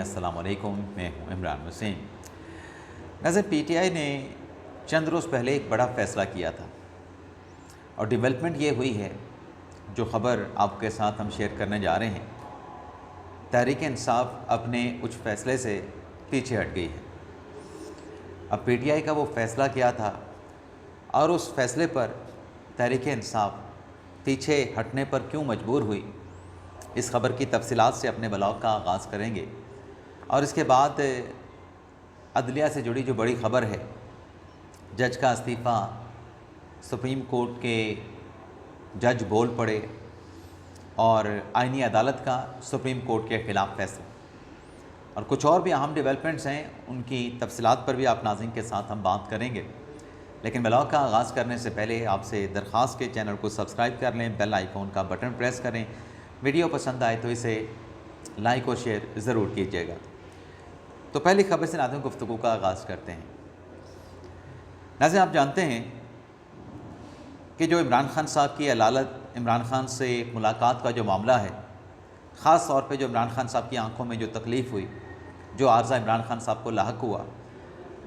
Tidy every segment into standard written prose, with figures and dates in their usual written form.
अस्सलाम वालेकुम, मैं हूं इमरान हुसैन। नाज़रीन, पीटीआई ने चंद रोज़ पहले एक बड़ा फ़ैसला किया था और डेवलपमेंट ये हुई है, जो ख़बर आपके साथ हम शेयर करने जा रहे हैं। तहरीक इंसाफ अपने उस फ़ैसले से पीछे हट गई है। अब पीटीआई का वो फ़ैसला क्या था और उस फ़ैसले पर तहरीक इंसाफ पीछे हटने पर क्यों मजबूर हुई, इस ख़बर की तफसीलात से अपने ब्लॉग का आगाज़ करेंगे। और इसके बाद अदलिया से जुड़ी जो बड़ी ख़बर है, जज का इस्तीफ़ा, सुप्रीम कोर्ट के जज बोल पड़े और आईनी अदालत का सुप्रीम कोर्ट के ख़िलाफ़ फैसला और कुछ और भी अहम डेवलपमेंट्स हैं, उनकी तफसीलात पर भी आप नाज़रीन के साथ हम बात करेंगे। लेकिन ब्लॉग का आगाज़ करने से पहले आपसे दरख्वास्त के चैनल को सब्सक्राइब कर लें, बेल आइकॉन का बटन प्रेस करें। वीडियो पसंद आए तो इसे लाइक और शेयर ज़रूर कीजिएगा। तो पहली खबर से नाज़रीन गुफ्तगू का आगाज़ करते हैं। नाज़रीन, आप जानते हैं कि जो इमरान खान साहब की अदालत, इमरान खान से मुलाकात का जो मामला है, ख़ास तौर पे जो इमरान खान साहब की आंखों में जो तकलीफ़ हुई, जो आर्ज़ा इमरान खान साहब को लाहक हुआ,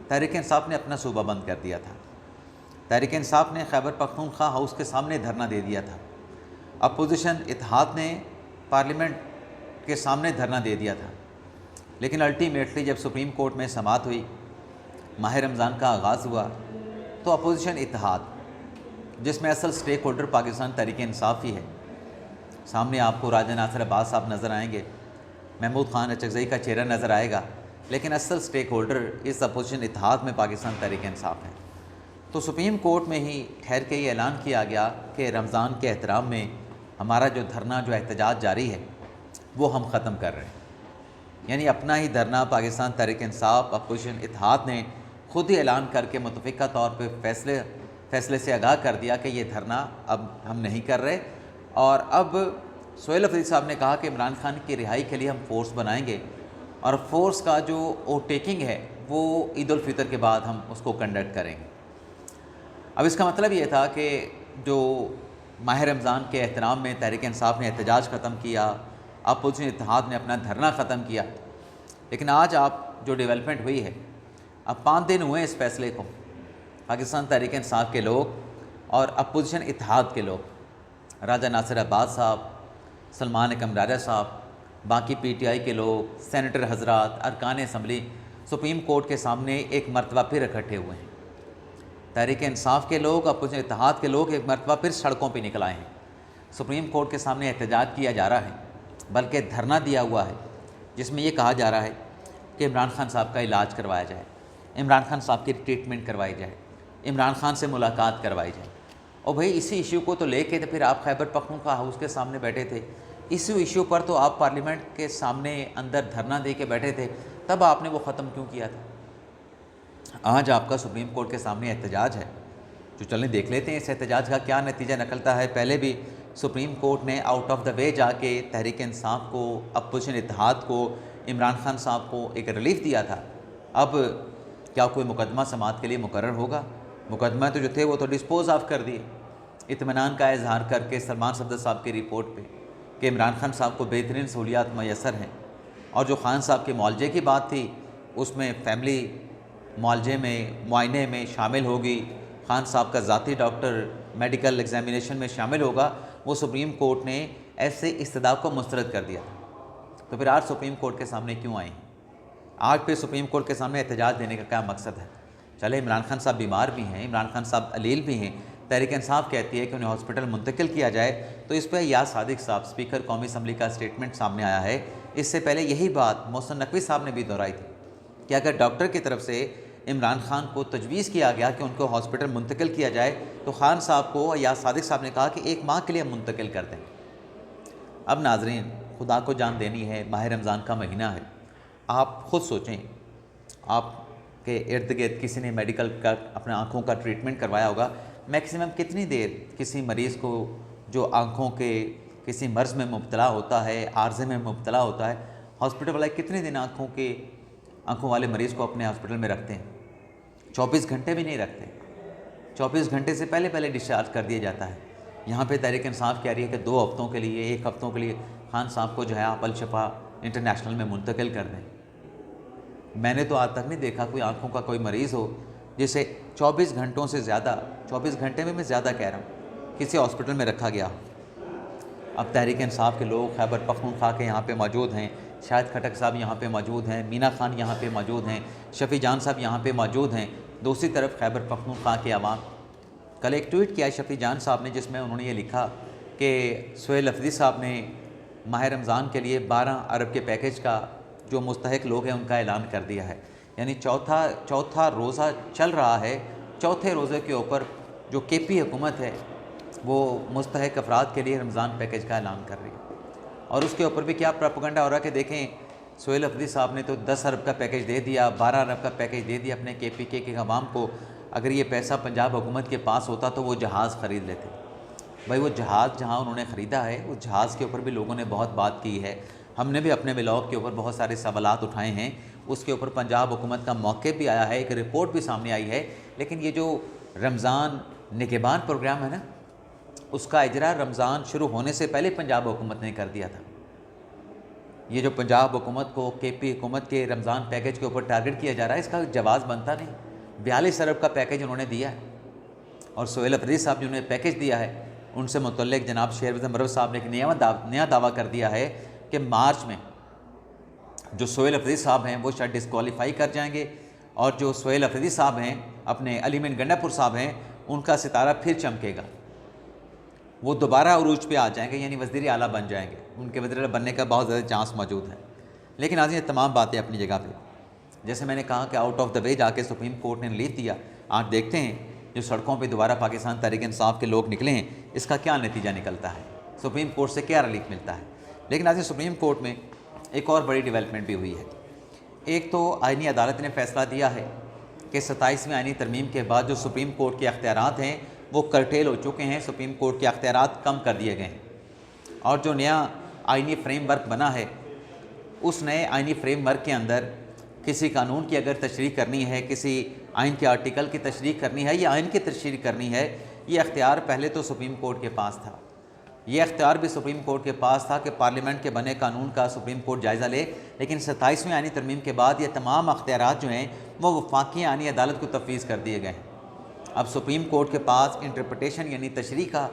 तहरीक इंसाफ ने अपना सूबा बंद कर दिया था। तहरीक इंसाफ ने खैबर पख्तूनख्वा हाउस के सामने धरना दे दिया था। अपोजिशन इत्तेहाद ने पार्लियामेंट के सामने धरना दे दिया था। लेकिन अल्टीमेटली जब सुप्रीम कोर्ट में समाअत हुई, माह रमज़ान का आगाज़ हुआ, तो अपोजिशन इत्तेहाद, जिसमें असल स्टेक होल्डर पाकिस्तान तहरीक इंसाफ ही है, सामने आपको राजा नासिर अब्बास साहब नज़र आएंगे, महमूद खान अचकज़ई का चेहरा नज़र आएगा, लेकिन असल स्टेक होल्डर इस अपोजिशन इत्तेहाद में पाकिस्तान तहरीक इंसाफ है। तो सुप्रीम कोर्ट में ही ठहर के ये ऐलान किया गया कि रमज़ान के एहतराम में हमारा जो धरना, जो एहतजाज जारी है, वो हम ख़त्म कर रहे हैं। यानी अपना ही धरना पाकिस्तान तहरीक इंसाफ अपोजिशन इत्तेहाद ने ख़ुद ही ऐलान करके मुतफ़िक़ा तौर पे फ़ैसले से आगाह कर दिया कि ये धरना अब हम नहीं कर रहे। और अब सोहेल अफरीदी साहब ने कहा कि इमरान खान की रिहाई के लिए हम फ़ोर्स बनाएंगे और फ़ोर्स का जो ओवरटेकिंग है वो ईद उल फ़ितर के बाद हम उसको कंडक्ट करेंगे। अब इसका मतलब ये था कि जो माह रमज़ान के एहतराम में तहरीक इंसाफ ने एहतजाज ख़त्म किया, अपोजिशन इत्तेहाद ने अपना धरना ख़त्म किया। लेकिन आज आप जो डेवलपमेंट हुई है, अब 5 दिन हुए इस फ़ैसले को, पाकिस्तान तहरीक इंसाफ के लोग और अपोजिशन इत्तेहाद के लोग, राजा नासिर अब्बास साहब, सलमान एकम राजा साहब, बाकी पीटीआई के लोग, सेनेटर हजरात, अरकान असम्बली सुप्रीम कोर्ट के सामने एक मरतबा फिर इकट्ठे हुए हैं। तहरीक इंसाफ के लोग, अपोजिशन इत्तेहाद के लोग एक मरतबा फिर सड़कों पर निकल आए हैं। सुप्रीम कोर्ट के सामने एहतजाज किया जा रहा है, बल्कि धरना दिया हुआ है, जिसमें ये कहा जा रहा है कि इमरान खान साहब का इलाज करवाया जाए, इमरान खान साहब की ट्रीटमेंट करवाई जाए, इमरान खान से मुलाकात करवाई जाए। और भाई इसी इशू को तो लेके तो फिर आप खैबर पख्तूनख्वा हाउस के सामने बैठे थे, इसी इशू पर तो आप पार्लियामेंट के सामने अंदर धरना दे के बैठे थे, तब आपने वो ख़त्म क्यों किया था? आज आपका सुप्रीम कोर्ट के सामने एहतजाज है, जो चलें देख लेते हैं इस एहतजाज का क्या नतीजा निकलता है। पहले भी सुप्रीम कोर्ट ने आउट ऑफ द वे जाके तहरीक इंसाफ को, अपोजिशन इत्तेहाद को, इमरान खान साहब को एक रिलीफ दिया था। अब क्या कोई मुकदमा समाअत के लिए मुकर्रर होगा? मुकदमा तो जो थे वो तो डिस्पोज ऑफ कर दिए, इत्मीनान का इजहार करके सलमान सफदर साहब की रिपोर्ट पे कि इमरान खान साहब को बेहतरीन सहूलियात मैसर हैं। और जो खान साहब के मुआलजे की बात थी, उसमें फैमिली मुआलजे में, मुआयने में शामिल होगी, खान साहब का ज़ाती डॉक्टर मेडिकल एग्जामिनेशन में शामिल होगा, वो सुप्रीम कोर्ट ने ऐसे इस्तदाब को मुस्तरद कर दिया। तो फिर आज सुप्रीम कोर्ट के सामने क्यों आए हैं? आज फिर सुप्रीम कोर्ट के सामने एहतजाज देने का क्या मकसद है? चले, इमरान खान साहब बीमार भी हैं, इमरान खान साहब अलील भी हैं, तहरीक इंसाफ कहती है कि उन्हें हॉस्पिटल मुंतकिल किया जाए। तो इस पर याद सादिक साहब, स्पीकर कौमी असम्बली का स्टेटमेंट सामने आया है। इससे पहले यही बात मोहसिन नकवी साहब ने भी दोहराई थी कि अगर डॉक्टर की तरफ से इमरान खान को तजवीज़ किया गया कि उनको हॉस्पिटल मुंतकिल किया जाए, तो खान साहब को याद सादिक साहब ने कहा कि 1 माह के लिए मुंतकिल कर दें। अब नाजरीन, खुदा को जान देनी है, माह रमज़ान का महीना है। आप ख़ुद सोचें, आपके इर्द गिर्द किसी ने मेडिकल का अपने आँखों का ट्रीटमेंट करवाया होगा, मैक्सिमम कितनी देर किसी मरीज़ को जो आँखों के किसी मर्ज़ में मुब्तला होता है, आर्ज़े में मुब्तला होता है, हॉस्पिटल वाले कितने दिन आँखों वाले मरीज़ को अपने हॉस्पिटल में रखते हैं? 24 घंटे भी नहीं रखते। 24 घंटे से पहले डिस्चार्ज कर दिया जाता है। यहाँ पे तहरीक इंसाफ कह रही है कि 2 हफ्तों के लिए, 1 हफ्तों के लिए खान साहब को जो है आप अल शफा इंटरनेशनल में मुंतकिल कर दें। मैंने तो आज तक नहीं देखा कोई आँखों का कोई मरीज़ हो जिसे 24 घंटों से ज़्यादा, 24 घंटे में मैं ज़्यादा कह रहा हूँ, किसी हॉस्पिटल में रखा गया हो। अब तहरीक इंसाफ के लोग खैबर पख्तूनख्वा के यहाँ पे मौजूद हैं, शाहिद खटक साहब यहाँ पे मौजूद हैं, मीना खान यहाँ पे मौजूद हैं, शफ़ी जान साहब यहाँ पे मौजूद हैं। दूसरी तरफ खैबर पख्तूनख्वा के अवाम, कल एक ट्वीट किया शफ़ी जान साहब ने जिसमें उन्होंने ये लिखा कि सुहेल अफरीदी साहब ने माह रमज़ान के लिए 12 अरब के पैकेज का जो मुस्तहिक लोग हैं उनका ऐलान कर दिया है। यानी चौथा रोज़ा चल रहा है, चौथे रोज़े के ऊपर जो KP हुकूमत है वो मुस्तहिक अफराद के लिए रमज़ान पैकेज का ऐलान कर रही है। और उसके ऊपर भी क्या प्रोपेगेंडा हो रहा है कि देखें सुहेल अफरीदी साहब ने तो 10 अरब का पैकेज दे दिया, 12 अरब का पैकेज दे दिया अपने KPK के अवाम को। अगर ये पैसा पंजाब हुकूमत के पास होता तो वो जहाज़ ख़रीद लेते। भाई वो जहाज़ जहाँ उन्होंने ख़रीदा है उस जहाज़ के ऊपर भी लोगों ने बहुत बात की है, हमने भी अपने व्लॉग के ऊपर बहुत सारे सवालात उठाए हैं। उसके ऊपर पंजाब हुकूमत का मौक़िफ़ भी आया है, एक रिपोर्ट भी सामने आई है। लेकिन ये जो रमज़ान निगहबान प्रोग्राम है ना, उसका इजरा रमज़ान शुरू होने से पहले पंजाब हुकूमत ने कर दिया था। ये जो पंजाब हुकूमत को KP हुकूमत के रमज़ान पैकेज के ऊपर टारगेट किया जा रहा है, इसका जवाब बनता नहीं। 42 अरब का पैकेज उन्होंने दिया है और सुहेल अफरीदी साहब जिन्होंने पैकेज दिया है उनसे मुतल्लिक जनाब शेरवज़ मरव साहब ने एक नया दावा कर दिया है कि मार्च में जो सुहेल अफरीदी साहब हैं वो शायद डिस्क्वालीफाई कर जाएंगे और जो सुहेल अफरीदी साहब हैं अपने अलीमीन गंडापुर साहब हैं उनका सितारा फिर चमकेगा, वो दोबारा उरूज पे आ जाएंगे, यानी वज़ीर आला बन जाएंगे। उनके वज़ीर आला बनने का बहुत ज़्यादा चांस मौजूद है। लेकिन आज ये तमाम बातें अपनी जगह पे, जैसे मैंने कहा कि आउट ऑफ द वे जाके सुप्रीम कोर्ट ने रिलीफ दिया। आज देखते हैं जो सड़कों पे दोबारा पाकिस्तान तहरीक इंसाफ के लोग निकले हैं इसका क्या नतीजा निकलता है, सुप्रीम कोर्ट से क्या रिलीफ मिलता है। लेकिन आज सुप्रीम कोर्ट में एक और बड़ी डेवलपमेंट भी हुई है। एक तो आईनी अदालत ने फैसला दिया है कि 27वीं आईनी तरमीम के बाद जो सुप्रीम कोर्ट के अख्तियारात हैं वो करटेल हो चुके हैं, सुप्रीम कोर्ट के अख्तियारात कम कर दिए गए हैं। और जो नया आईनी फ्रेमवर्क बना है उस नए आईनी फ्रेमवर्क के अंदर किसी कानून की अगर तशरीह करनी है, किसी आइन के आर्टिकल की तशरीह करनी है या आइन की तशरीह करनी है, ये अख्तियार पहले तो सुप्रीम कोर्ट के पास था। ये अख्तियार भी सुप्रीम कोर्ट के पास था कि पार्लियामेंट के बने कानून का सुप्रीम कोर्ट जायज़ा ले। लेकिन 27वीं आईनी तरमीम के बाद ये तमाम अख्तियारात जो हैं वो वफाकी आईनी अदालत को तफवीज़ कर दिए गए हैं। अब सुप्रीम कोर्ट के पास इंटरप्रटेशन यानी तशरीह का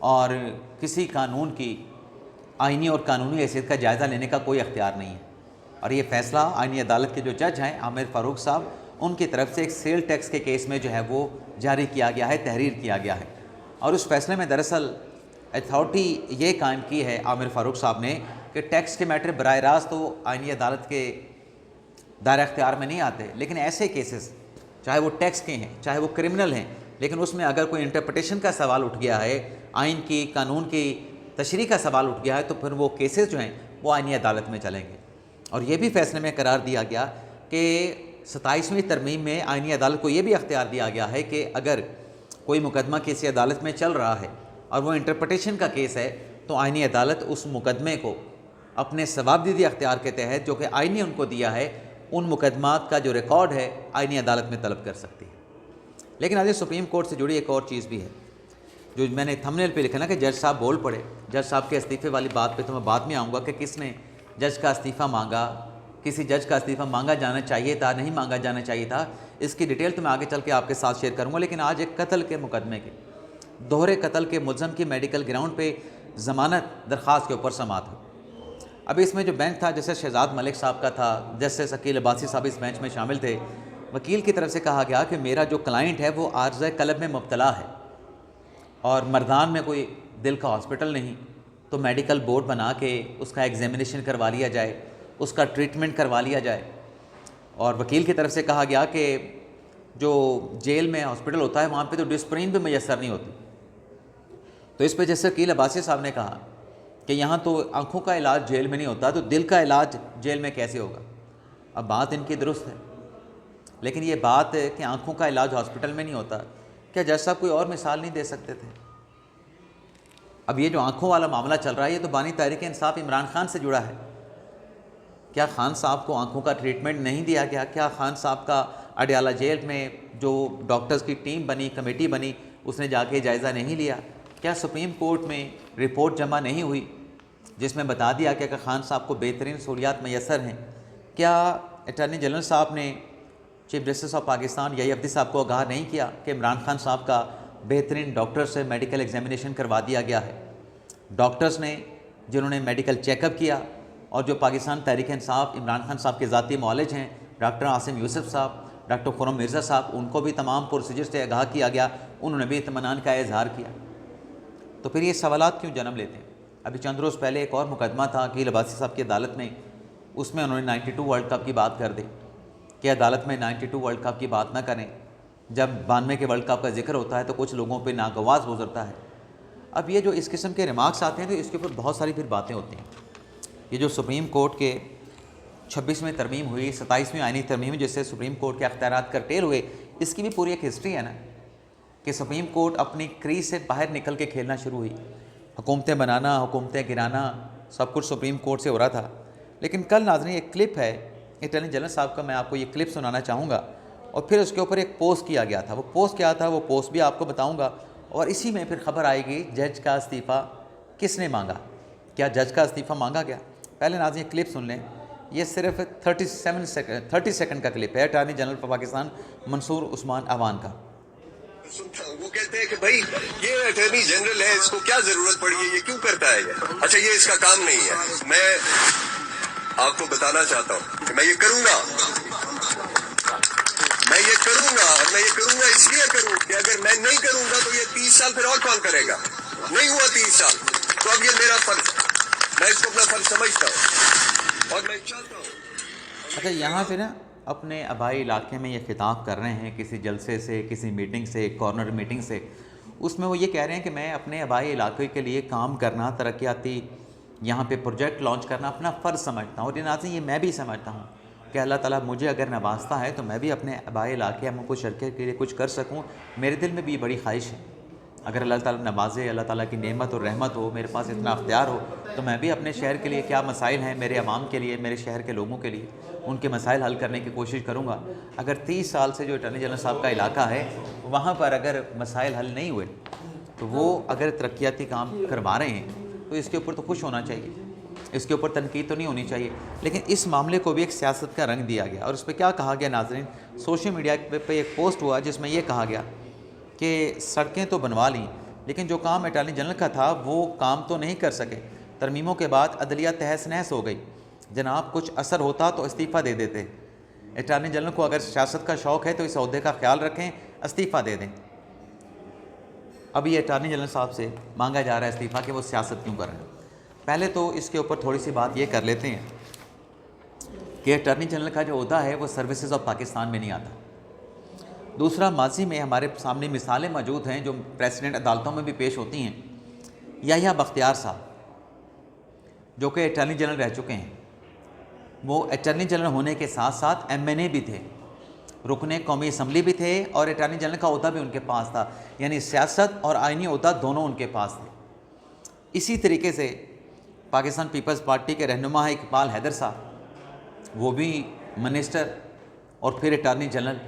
और किसी कानून की आइनी और कानूनी हैसियत का जायज़ा लेने का कोई अख्तियार नहीं है। और ये फ़ैसला आइनी अदालत के जो जज हैं आमिर फ़ारूक साहब, उनकी तरफ से एक सेल टैक्स के केस में जो है वो जारी किया गया है, तहरीर किया गया है। और उस फैसले में दरअसल अथॉरिटी ये कायम की है आमिर फ़ारूक साहब ने कि टैक्स के मैटर बराह रास्त तो आइनी अदालत के दायरा अख्तियार में नहीं आते, लेकिन ऐसे केसेस चाहे वो टैक्स के हैं चाहे वो क्रिमिनल हैं, लेकिन उसमें अगर कोई इंटरप्रटेशन का सवाल उठ गया है, आइन की कानून की तशरीह का सवाल उठ गया है, तो फिर वो केसेस जो हैं वो आइनी अदालत में चलेंगे। और ये भी फैसले में करार दिया गया कि 27वीं तरमीम में आइनी अदालत को ये भी अख्तियार दिया गया है कि अगर कोई मुकदमा किसी अदालत में चल रहा है और वो इंटरप्रटेशन का केस है तो आइनी अदालत उस मुकदमे को अपने सवाबदीदी अख्तियार के तहत जो कि आइनी उनको दिया है उन मुकदमात का जो रिकॉर्ड है आइनी अदालत में तलब कर सकती है। लेकिन आज सुप्रीम कोर्ट से जुड़ी एक और चीज़ भी है जो मैंने थंबनेल पे लिखा ना कि जज साहब बोल पड़े। जज साहब के इस्तीफ़े वाली बात पे तो मैं बाद में आऊँगा कि किसने जज का इस्तीफ़ा मांगा, किसी जज का इस्तीफ़ा मांगा जाना चाहिए था, नहीं मांगा जाना चाहिए था, इसकी डिटेल तो मैं आगे चल के आपके साथ शेयर करूँगा। लेकिन आज एक कत्ल के मुकदमे के दोहरे कत्ल के मुलज़म की मेडिकल ग्राउंड पे ज़मानत दरख्वास्त के ऊपर समाअत हुई। अभी इसमें जो बेंच था जैसे शहजाद मलिक साहब का था, जस्टिस अकील अब्बासी साहब इस बेंच में शामिल थे। वकील की तरफ से कहा गया कि मेरा जो क्लाइंट है वो आर्ज़ कल्ब में मुब्तला है और मर्दान में कोई दिल का हॉस्पिटल नहीं, तो मेडिकल बोर्ड बना के उसका एग्जामिनेशन करवा लिया जाए, उसका ट्रीटमेंट करवा लिया जाए। और वकील की तरफ से कहा गया कि जो जेल में हॉस्पिटल होता है वहाँ पे तो डिस्प्रिन भी मैसर नहीं होती। तो इस पर जैसे अकील अब्बासी साहब ने कहा कि यहाँ तो आँखों का इलाज जेल में नहीं होता तो दिल का इलाज जेल में कैसे होगा। अब बात इनकी दुरुस्त है, लेकिन ये बात है कि आँखों का इलाज हॉस्पिटल में नहीं होता, क्या जज साहब कोई और मिसाल नहीं दे सकते थे? अब ये जो आँखों वाला मामला चल रहा है ये तो बानी तहरीक इंसाफ इमरान खान से जुड़ा है। क्या खान साहब को आँखों का ट्रीटमेंट नहीं दिया गया? क्या खान साहब का अडयाला जेल में जो डॉक्टर्स की टीम बनी, कमेटी बनी, उसने जाके जायज़ा नहीं लिया? क्या सुप्रीम कोर्ट में रिपोर्ट जमा नहीं हुई जिसमें बता दिया कि खान साहब को बेहतरीन सहूलियात मैसर हैं? क्या अटॉर्नी जनरल साहब ने चीफ जस्टिस ऑफ पाकिस्तान यही अब्दी साहब को आगाह नहीं किया कि इमरान खान साहब का बेहतरीन डॉक्टर से मेडिकल एग्जामिनेशन करवा दिया गया है। डॉक्टर्स ने जिन्होंने मेडिकल चेकअप किया और जो पाकिस्तान तहरीक इंसाफ इमरान खान साहब के ज़ाती मौलिज हैं, डॉक्टर आसिम यूसुफ साहब, डॉक्टर खुरम मिर्ज़ा साहब, उनको भी तमाम प्रोसीजर से आगाह किया गया, उन्होंने भी इत्मीनान का इजहार किया। तो फिर ये सवालात क्यों जन्म लेते हैं? अभी चंद रोज़ पहले एक और मुकदमा था अकील अब्बासी साहब की अदालत में, उसमें उन्होंने 92 वर्ल्ड कप की बात कर दी कि अदालत में 92 वर्ल्ड कप की बात ना करें। जब 92 के वर्ल्ड कप का जिक्र होता है तो कुछ लोगों पे नागवाज गुजरता है। अब ये जो इस किस्म के रिमार्क्स आते हैं तो इसके ऊपर बहुत सारी फिर बातें होती हैं। ये जो सुप्रीम कोर्ट के 26वें तरमीम हुई, 27वीं आईनी तरमीम जिससे सुप्रीम कोर्ट के अख्तियारात करटेल हुए, इसकी भी पूरी एक हिस्ट्री है ना कि सुप्रीम कोर्ट अपनी क्रीज से बाहर निकल के खेलना शुरू हुई। हुकूमतें बनाना, हुकूमतें गिराना, सब कुछ सुप्रीम कोर्ट से हो रहा था। लेकिन कल नाज़रीन एक क्लिप है अटॉर्नी जनरल साहब का, मैं आपको ये क्लिप सुनाना चाहूँगा और फिर उसके ऊपर एक पोस्ट किया गया था। वो पोस्ट क्या था, वो पोस्ट भी आपको बताऊँगा और इसी में फिर खबर आएगी जज का इस्तीफ़ा किसने मांगा, क्या जज का इस्तीफ़ा मांगा गया। पहले नाज़रीन ये क्लिप सुन लें, ये सिर्फ 30 सेकंड का क्लिप है attorney general of Pakistan Mansoor Usman Awan का। सुनता हूँ वो कहते हैं कि भाई ये अटॉर्नी जनरल है, इसको क्या जरूरत पड़ी है, ये क्यों करता है ये? अच्छा, ये इसका काम नहीं है। मैं आपको बताना चाहता हूँ कि मैं ये करूंगा और मैं ये करूंगा इसलिए करूँ कि अगर मैं नहीं करूंगा तो ये 30 साल फिर और कौन करेगा? नहीं हुआ 30 साल, तो अब ये मेरा फर्ज है, मैं इसको अपना फर्ज समझता हूँ और मैं चाहता हूँ। अच्छा, यहाँ पे ना अपने आबाई इलाके में ये खिताब कर रहे हैं किसी जलसे से, किसी मीटिंग से, कॉर्नर मीटिंग से, उसमें वो ये कह रहे हैं कि मैं अपने आबाई इलाके के लिए काम करना, तरक्याती यहाँ पे प्रोजेक्ट लॉन्च करना अपना फ़र्ज़ समझता हूँ। और नाज़रीन ये मैं भी समझता हूँ कि अल्लाह ताला मुझे अगर नवाजता है तो मैं भी अपने आबाई इलाके में कुछ शरके के लिए कुछ कर सकूँ। मेरे दिल में भी बड़ी ख्वाहिश है, अगर अल्लाह ताला नवाजे, अल्लाह ताला की नेमत और रहमत हो, मेरे पास इतना अख्तियार हो, तो मैं भी अपने शहर के लिए क्या मसाइल हैं, मेरे अवाम के लिए, मेरे शहर के लोगों के लिए, उनके मसाइल हल करने की कोशिश करूँगा। अगर 30 साल से जो अटॉर्नी जनरल साहब का इलाका है वहाँ पर अगर मसाइल हल नहीं हुए तो वो अगर तरक्याती काम करवा रहे हैं तो इसके ऊपर तो खुश होना चाहिए, इसके ऊपर तनकीद तो नहीं होनी चाहिए। लेकिन इस मामले को भी एक सियासत का रंग दिया गया और उस पर क्या कहा गया नाज़रीन, सोशल मीडिया पे एक पोस्ट हुआ जिसमें यह कहा गया कि सड़कें तो बनवा लीं लेकिन जो काम अटॉर्नी जनरल का था वो काम तो नहीं कर सके। तरमीमों के बाद अदलिया तहस नहस हो गई। जनाब कुछ असर होता तो इस्तीफ़ा दे देते। अटॉर्नी जनरल को अगर सियासत का शौक़ है तो इस अहदे का ख्याल रखें, इस्तीफ़ा दे दें। अब ये अटॉर्नी जनरल साहब से मांगा जा रहा है इस्तीफ़ा कि वो सियासत क्यों कर रहे हैं। पहले तो इसके ऊपर थोड़ी सी बात ये कर लेते हैं कि अटॉर्नी जनरल का जो ओहदा है वो सर्विसेज ऑफ पाकिस्तान में नहीं आता। दूसरा, माजी में हमारे सामने मिसालें मौजूद हैं जो प्रेसिडेंट अदालतों में भी पेश होती हैं। याहिया बख्तियार साहब जो कि अटॉर्नी जनरल रह चुके हैं, वो अटॉर्नी जनरल होने के साथ साथ MNA भी थे, रुकने कौमी असम्बली भी थे और अटॉर्नी जनरल का ओहदा भी उनके पास था, यानी सियासत और आइनी ओहदा दोनों उनके पास थे। इसी तरीके से पाकिस्तान पीपल्स पार्टी के रहनुमा है इकबाल हैदर साहब, वो भी मिनिस्टर और फिर अटॉर्नी जनरल।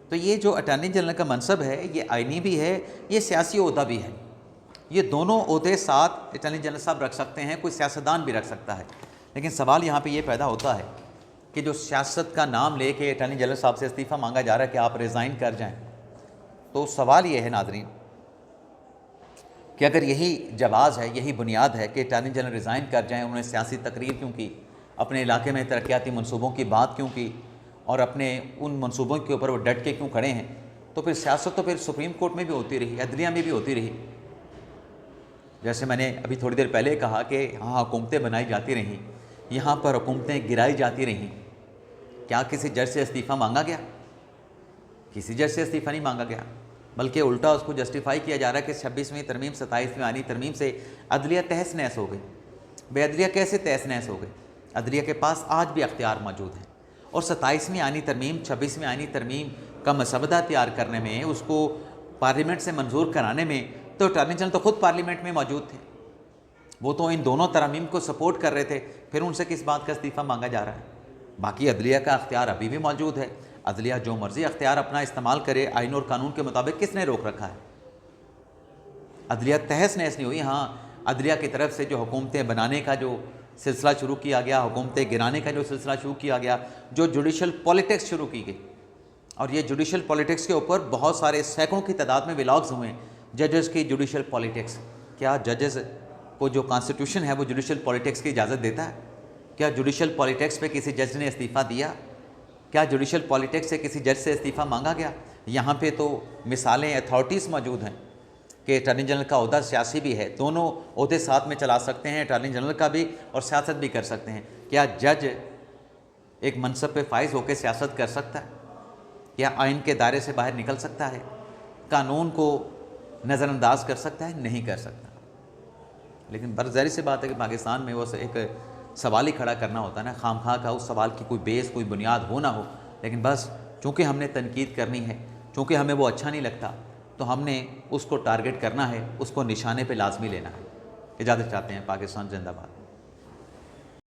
तो ये जो अटॉर्नी जनरल का मनसब है ये आइनी भी है, ये सियासी ओहदा भी है। ये दोनों ओहदे साथ अटॉर्नी जनरल साहब रख सकते हैं, कोई सियासतदान भी रख सकता है। लेकिन सवाल यहाँ पे ये पैदा होता है कि जो सियासत का नाम लेके अटॉर्नी जनरल साहब से इस्तीफ़ा मांगा जा रहा है कि आप रिज़ाइन कर जाएं, तो सवाल ये है नाज़रीन कि अगर यही जवाज़ है, यही बुनियाद है कि अटॉर्नी जनरल रिज़ाइन कर जाएँ, उन्होंने सियासी तकरीर क्यों की, अपने इलाके में तरक्याती मनसूबों की बात क्यों की और अपने उन मनसूबों के ऊपर वो डट के क्यों खड़े हैं, तो फिर सियासत तो फिर सुप्रीम कोर्ट में भी होती रही, अदलिया में भी होती रही। जैसे मैंने अभी थोड़ी देर पहले कहा कि हाँ हुकूमतें बनाई जाती रहीं, यहाँ पर हुकूमतें गिराई जाती रहीं। क्या किसी जज से इस्तीफ़ा मांगा गया? किसी जज से इस्तीफ़ा नहीं मांगा गया, बल्कि उल्टा उसको जस्टिफाई किया जा रहा है कि 26वीं तरमीम 27वीं आनी तरमीम से अदलिया तहस नहस हो गई। बेअदलिया कैसे तहस नहस हो गई? अदलिया के पास आज भी अख्तियार मौजूद है और 27वीं आनी तरमीम 26वीं आनी तरमीम का मसवदा तैयार करने में, उसको पार्लियामेंट से मंजूर कराने में तो अटॉर्नी जनरल तो ख़ुद पार्लियामेंट में मौजूद थे, वो तो इन दोनों तरमीम को सपोर्ट कर रहे थे, फिर उनसे किस बात का इस्तीफ़ा मांगा जा रहा है? बाकी अदलिया का अख्तियार अभी भी मौजूद है, अदलिया जो मर्ज़ी अख्तियार अपना इस्तेमाल करे, आइन और कानून के मुताबिक किसने रोक रखा है? अदलिया तहस नहस नहीं हुई। हाँ, अदलिया की तरफ से जो हुकूमतें बनाने का जो सिलसिला शुरू किया गया, हुकूमतें गिराने का जो सिलसिला शुरू किया गया, जो जुडिशल पॉलिटिक्स शुरू की गई, और ये जुडिशल पॉलिटिक्स के ऊपर बहुत सारे सैकड़ों की तादाद में व्लॉग्स हुए जजेस की जुडिशल पॉलिटिक्स। क्या जजेस को जो कॉन्स्टिट्यूशन है वो जुडिशल पॉलिटिक्स की इजाज़त देता है? क्या जुडिशल पॉलिटिक्स पे किसी जज ने इस्तीफ़ा दिया? क्या जुडिशल पॉलिटिक्स से किसी जज से इस्तीफ़ा मांगा गया? यहाँ पे तो मिसालें अथॉरिटीज़ मौजूद हैं कि अटॉर्नी जनरल का ओहदा सियासी भी है, दोनों ओहदे साथ में चला सकते हैं, अटॉर्नी जनरल का भी और सियासत भी कर सकते हैं। क्या जज एक मनसब पे फाइज होकर सियासत कर सकता है? क्या आइन के दायरे से बाहर निकल सकता है? कानून को नज़रअंदाज कर सकता है? नहीं कर सकता। लेकिन ज़ाहिर सी बात है कि पाकिस्तान में वो एक सवाल ही खड़ा करना होता है ना, खामखा का उस सवाल की कोई बेस, कोई बुनियाद हो ना हो, लेकिन बस चूँकि हमने तनकीद करनी है, चूँकि हमें वो अच्छा नहीं लगता, तो हमने उसको टारगेट करना है, उसको निशाने पे लाजमी लेना है। इजाज़त चाहते हैं। पाकिस्तान जिंदाबाद।